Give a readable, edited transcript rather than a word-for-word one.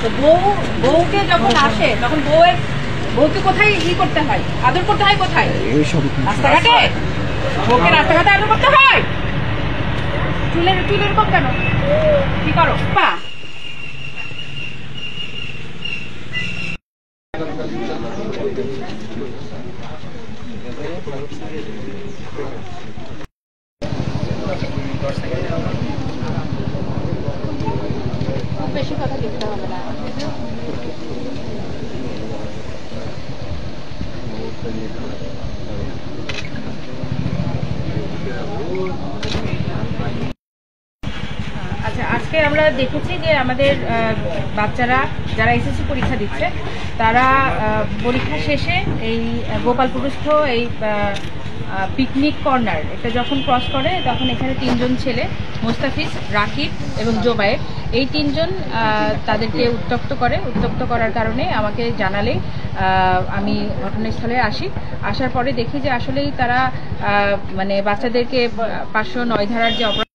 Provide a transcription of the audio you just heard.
তো বউকে যখন আসে তখন বউকে কোথায় করতে হয়, আদর করতে হয় কোথায়? রাস্তাঘাটে? বউকে রাস্তাঘাটে আদর করতে হয়? চুলের এরকম কেন? কি করো পা? খুব বেশি কথা লিখতে হবে না। আচ্ছা, আজকে আমরা দেখেছি যে আমাদের বাচ্চারা যারা এসএসসি পরীক্ষা দিচ্ছে তারা পরীক্ষা শেষে এই গোপালপুরস্থ এই পিকনিক কর্নার এটা যখন ক্রস করে তখন এখানে 3 জন ছেলে, মোস্তাফিজ, রাকিব এবং জোবায়ের, এই 3 জন তাদেরকে উত্ত্যক্ত করার কারণে আমাকে জানালে আমি ঘটনাস্থলে আসার পরে দেখি যে আসলেই তারা মানে বাচ্চাদেরকে 509 ধারার যে অপরাধ